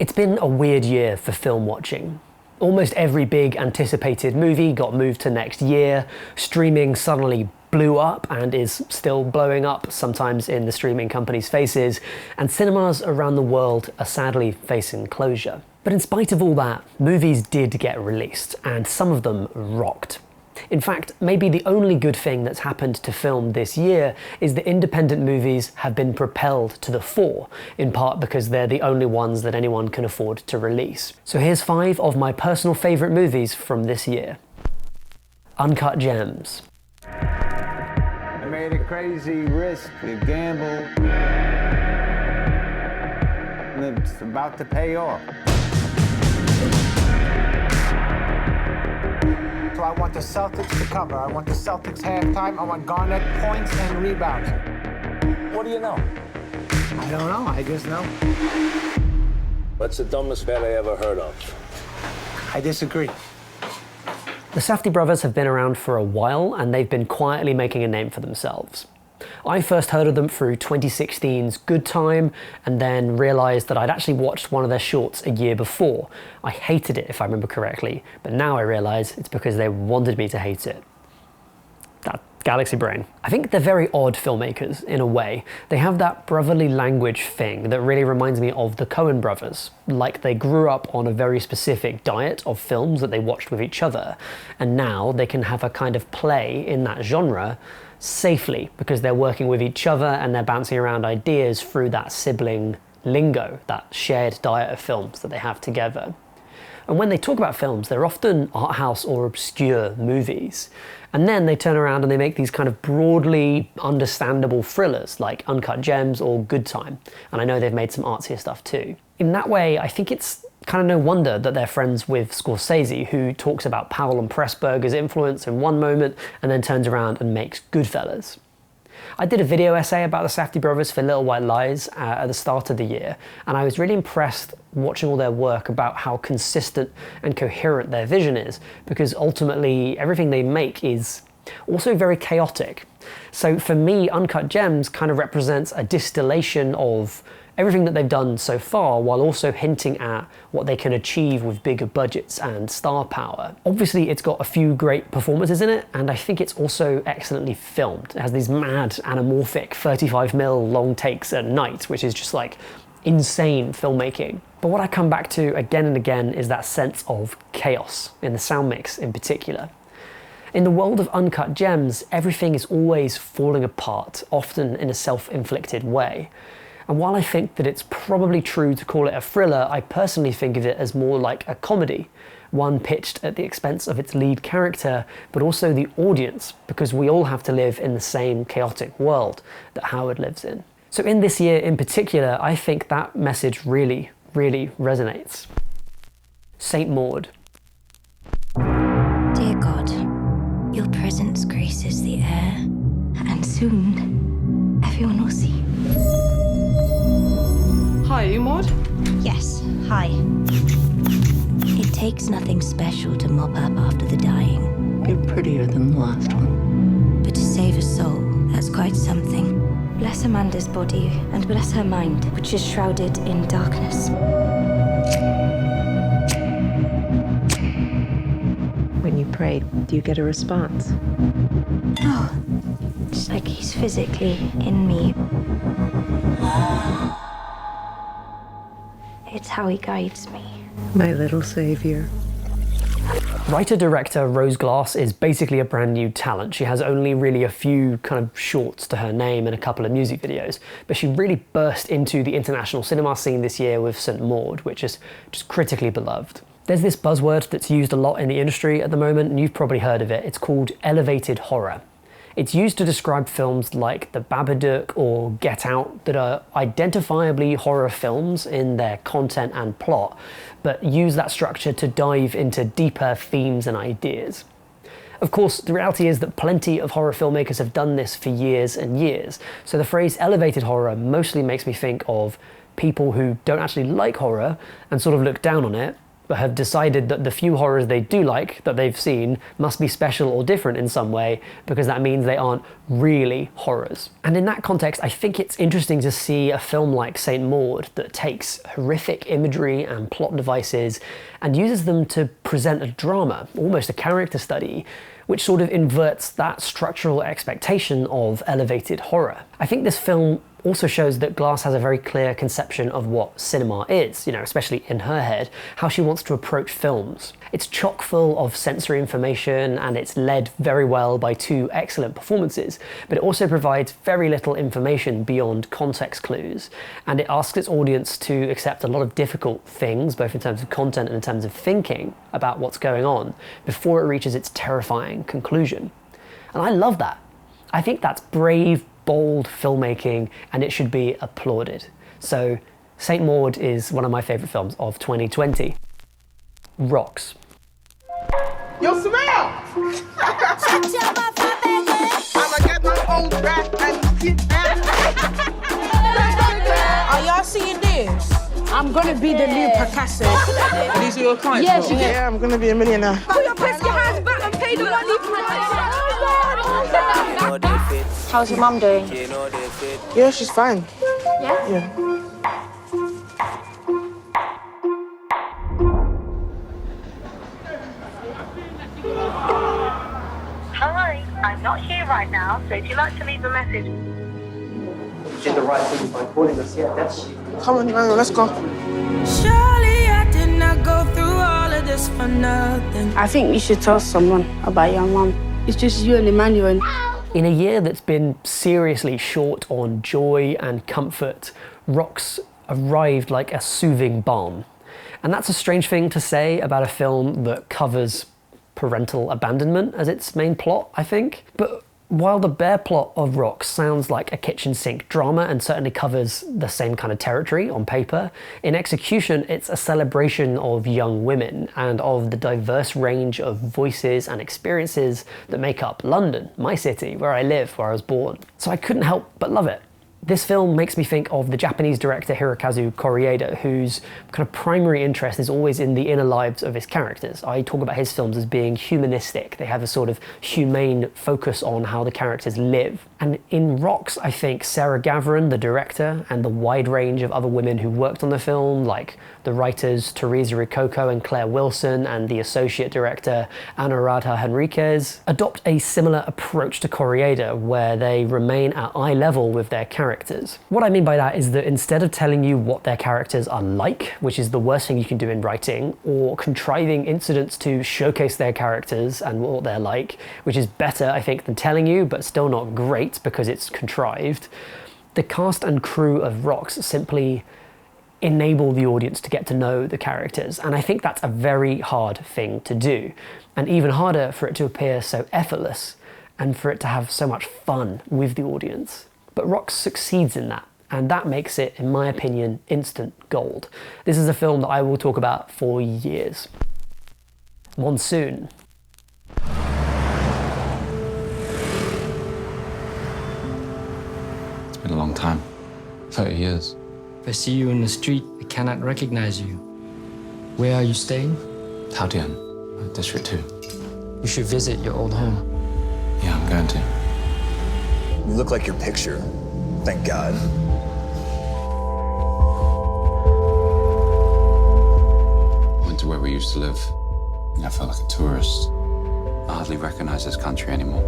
It's been a weird year for film watching. Almost every big anticipated movie got moved to next year, streaming suddenly blew up and is still blowing up, sometimes in the streaming companies' faces, and cinemas around the world are sadly facing closure. But in spite of all that, movies did get released, and some of them rocked. In fact, maybe the only good thing that's happened to film this year is that independent movies have been propelled to the fore, in part because they're the only ones that anyone can afford to release. So here's 5 of my personal favourite movies from this year. Uncut Gems. I made a crazy risk, a gamble, and it's about to pay off. So I want the Celtics to cover. I want the Celtics halftime. I want Garnett points and rebounds. What do you know? I don't know. I just know. What's the dumbest bet I ever heard of? I disagree. The Safdie brothers have been around for a while, and they've been quietly making a name for themselves. I first heard of them through 2016's Good Time, and then realised that I'd actually watched one of their shorts a year before. I hated it, if I remember correctly, but now I realise it's because they wanted me to hate it. That galaxy brain. I think they're very odd filmmakers, in a way. They have that brotherly language thing that really reminds me of the Coen brothers. Like they grew up on a very specific diet of films that they watched with each other, and now they can have a kind of play in that genre safely because they're working with each other and they're bouncing around ideas through that sibling lingo, that shared diet of films that they have together. And when they talk about films, they're often art house or obscure movies. And then they turn around and they make these kind of broadly understandable thrillers like Uncut Gems or Good Time. And I know they've made some artsier stuff too. In that way, I think it's kind of no wonder that they're friends with Scorsese, who talks about Powell and Pressburger's influence in one moment and then turns around and makes Goodfellas. I did a video essay about the Safdie brothers for Little White Lies at the start of the year, and I was really impressed watching all their work about how consistent and coherent their vision is, because ultimately everything they make is also very chaotic. So for me, Uncut Gems kind of represents a distillation of everything that they've done so far, while also hinting at what they can achieve with bigger budgets and star power. Obviously, it's got a few great performances in it, and I think it's also excellently filmed. It has these mad, anamorphic 35mm long takes at night, which is just like insane filmmaking. But what I come back to again and again is that sense of chaos in the sound mix in particular. In the world of Uncut Gems, everything is always falling apart, often in a self-inflicted way. And while I think that it's probably true to call it a thriller, I personally think of it as more like a comedy, one pitched at the expense of its lead character, but also the audience, because we all have to live in the same chaotic world that Howard lives in. So in this year in particular, I think that message really, really resonates. Saint Maud. Dear God, your presence graces the air, and soon everyone will see. Hi, are you Maud? Yes, hi. It takes nothing special to mop up after the dying. You're prettier than the last one. But to save a soul, that's quite something. Bless Amanda's body, and bless her mind, which is shrouded in darkness. When you pray, do you get a response? Oh, it's like he's physically in me. It's how he guides me. My little savior. Writer-director Rose Glass is basically a brand new talent. She has only really a few kind of shorts to her name and a couple of music videos, but she really burst into the international cinema scene this year with Saint Maud, which is just critically beloved. There's this buzzword that's used a lot in the industry at the moment, and you've probably heard of it. It's called elevated horror. It's used to describe films like The Babadook or Get Out that are identifiably horror films in their content and plot, but use that structure to dive into deeper themes and ideas. Of course, the reality is that plenty of horror filmmakers have done this for years and years, so the phrase elevated horror mostly makes me think of people who don't actually like horror and sort of look down on it, but have decided that the few horrors they do like, that they've seen, must be special or different in some way, because that means they aren't really horrors. And in that context, I think it's interesting to see a film like Saint Maud that takes horrific imagery and plot devices and uses them to present a drama, almost a character study, which sort of inverts that structural expectation of elevated horror. I think this film also shows that Glass has a very clear conception of what cinema is, especially in her head, how she wants to approach films. It's chock full of sensory information and it's led very well by two excellent performances, but it also provides very little information beyond context clues, and it asks its audience to accept a lot of difficult things, both in terms of content and in terms of thinking about what's going on, before it reaches its terrifying conclusion. And I love that. I think that's brave, bold filmmaking, and it should be applauded. So Saint Maud is one of my favourite films of 2020. Rocks. Yo, Samel! I'ma get my own back and get that. Are y'all seeing this? I'm gonna be the new Picasso. These are your clients? Yes, you Yeah, I'm gonna be a millionaire. Put your pesky hands back and pay the money. How's your mum doing? Yeah, she's fine. Yeah? Yeah. Hi, I'm not here right now, so if you'd like to leave a message. You did the right thing by calling us, yeah, that's... Come on, Emmanuel, let's go. Surely I did not go through all of this for nothing. I think you should tell someone about your mum. It's just you and Emmanuel. In a year that's been seriously short on joy and comfort, Rocks arrived like a soothing balm. And that's a strange thing to say about a film that covers parental abandonment as its main plot, I think. But while the bare plot of Rocks sounds like a kitchen sink drama and certainly covers the same kind of territory on paper, in execution it's a celebration of young women and of the diverse range of voices and experiences that make up London, my city, where I live, where I was born. So I couldn't help but love it. This film makes me think of the Japanese director Hirokazu Koreeda, whose kind of primary interest is always in the inner lives of his characters. I talk about his films as being humanistic. They have a sort of humane focus on how the characters live. And in Rocks, I think Sarah Gavran, the director, and the wide range of other women who worked on the film, like the writers Teresa Ricoco and Claire Wilson, and the associate director Anuradha Henriquez, adopt a similar approach to Koreeda, where they remain at eye level with their characters. What I mean by that is that instead of telling you what their characters are like, which is the worst thing you can do in writing, or contriving incidents to showcase their characters and what they're like, which is better, I think, than telling you, but still not great because it's contrived, the cast and crew of Rocks simply enable the audience to get to know the characters. And I think that's a very hard thing to do. And even harder for it to appear so effortless and for it to have so much fun with the audience. But Rocks succeeds in that, and that makes it, in my opinion, instant gold. This is a film that I will talk about for years. Monsoon. It's been a long time. 30 years. If I see you in the street, I cannot recognize you. Where are you staying? Taotian, District 2. You should visit your old home. Yeah, I'm going to. You look like your picture. Thank God. I went to where we used to live. I felt like a tourist. I hardly recognize this country anymore.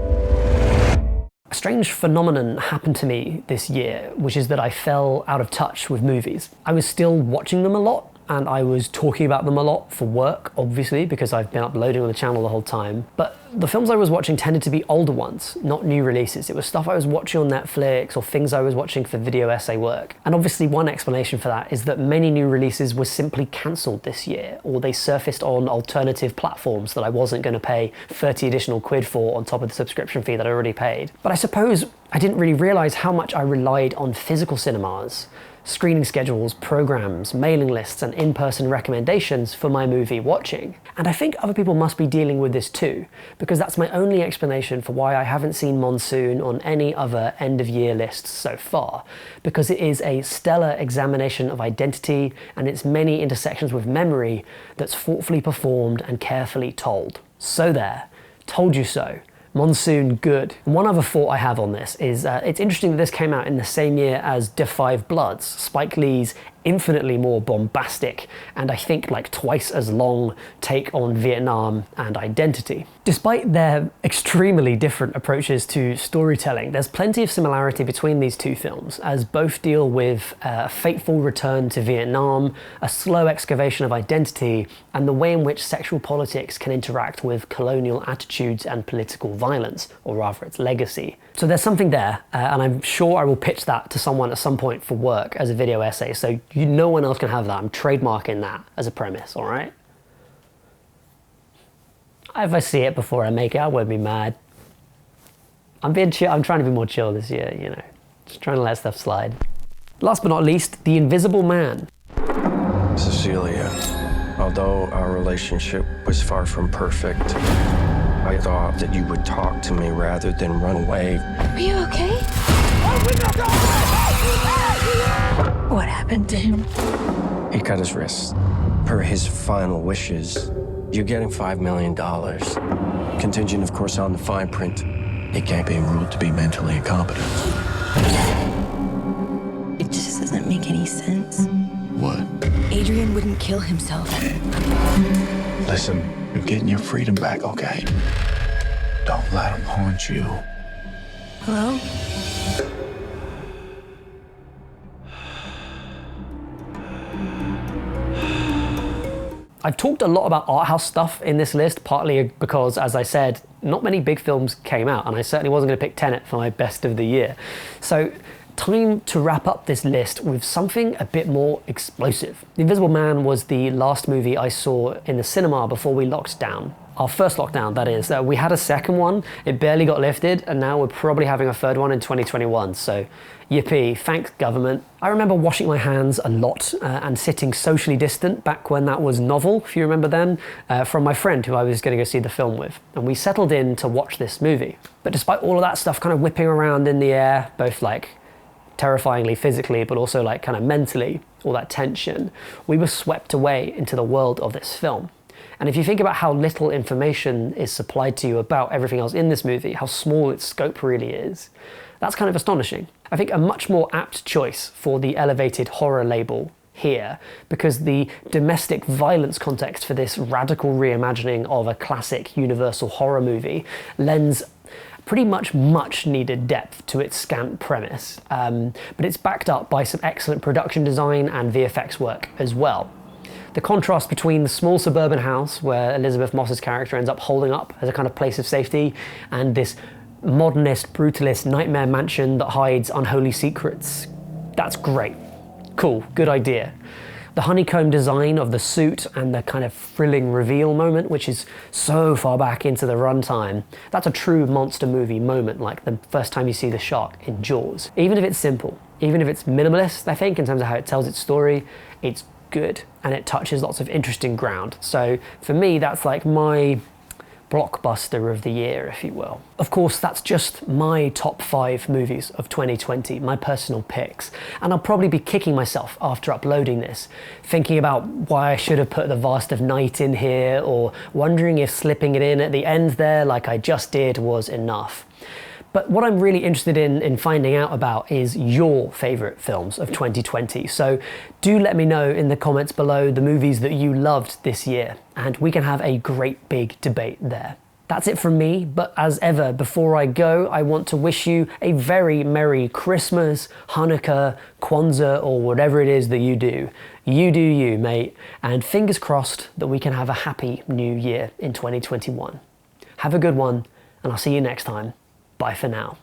A strange phenomenon happened to me this year, which is that I fell out of touch with movies. I was still watching them a lot, and I was talking about them a lot for work, obviously, because I've been uploading on the channel the whole time. But the films I was watching tended to be older ones, not new releases. It was stuff I was watching on Netflix or things I was watching for video essay work. And obviously one explanation for that is that many new releases were simply cancelled this year, or they surfaced on alternative platforms that I wasn't going to pay 30 additional quid for on top of the subscription fee that I already paid. But I suppose I didn't really realise how much I relied on physical cinemas, screening schedules, programs, mailing lists, and in-person recommendations for my movie watching. And I think other people must be dealing with this too, because that's my only explanation for why I haven't seen Monsoon on any other end-of-year lists so far, because it is a stellar examination of identity and its many intersections with memory that's thoughtfully performed and carefully told. So there, told you so. Monsoon, good. And one other thought I have on this is it's interesting that this came out in the same year as Da 5 Bloods, Spike Lee's infinitely more bombastic and I think like twice as long take on Vietnam and identity. Despite their extremely different approaches to storytelling, there's plenty of similarity between these two films, as both deal with a fateful return to Vietnam, a slow excavation of identity, and the way in which sexual politics can interact with colonial attitudes and political violence, or rather its legacy. So there's something there, and I'm sure I will pitch that to someone at some point for work as a video essay, so no one else can have that. I'm trademarking that as a premise, all right? If I see it before I make it, I won't be mad. I'm being chill. I'm trying to be more chill this year, you know, just trying to let stuff slide. Last but not least, The Invisible Man. Cecilia, although our relationship was far from perfect, I thought that you would talk to me rather than run away. Are you okay? What happened to him? He cut his wrist. Per his final wishes, you're getting $5 million. Contingent, of course, on the fine print. He can't be ruled to be mentally incompetent. It just doesn't make any sense. What? Adrian wouldn't kill himself. Listen, you're getting your freedom back, okay? Don't let him haunt you. Hello? I've talked a lot about art house stuff in this list, partly because, as I said, not many big films came out, and I certainly wasn't going to pick Tenet for my best of the year. So, time to wrap up this list with something a bit more explosive. The Invisible Man was the last movie I saw in the cinema before we locked down. Our first lockdown, that is. We had a second one, it barely got lifted, and now we're probably having a third one in 2021, so yippee, thanks government. I remember washing my hands a lot and sitting socially distant back when that was novel, if you remember then, from my friend who I was going to go see the film with. And we settled in to watch this movie. But despite all of that stuff kind of whipping around in the air, both like terrifyingly physically, but also like kind of mentally, all that tension, we were swept away into the world of this film. And if you think about how little information is supplied to you about everything else in this movie, how small its scope really is, that's kind of astonishing. I think a much more apt choice for the elevated horror label here, because the domestic violence context for this radical reimagining of a classic universal horror movie lends pretty much needed depth to its scant premise, but it's backed up by some excellent production design and VFX work as well. The contrast between the small suburban house where Elizabeth Moss's character ends up holding up as a kind of place of safety, and this modernist, brutalist nightmare mansion that hides unholy secrets. That's great. Cool, good idea. The honeycomb design of the suit and the kind of thrilling reveal moment, which is so far back into the runtime, that's a true monster movie moment, like the first time you see the shark in Jaws. Even if it's simple, even if it's minimalist, I think, in terms of how it tells its story, it's good, and it touches lots of interesting ground. So for me, that's like my blockbuster of the year, if you will. Of course, that's just my top 5 movies of 2020, my personal picks. And I'll probably be kicking myself after uploading this, thinking about why I should have put The Vast of Night in here, or wondering if slipping it in at the end there, like I just did, was enough. But what I'm really interested in finding out about is your favourite films of 2020. So do let me know in the comments below the movies that you loved this year, and we can have a great big debate there. That's it from me, but as ever, before I go, I want to wish you a very Merry Christmas, Hanukkah, Kwanzaa, or whatever it is that you do. You do you, mate, and fingers crossed that we can have a happy new year in 2021. Have a good one, and I'll see you next time. Bye for now.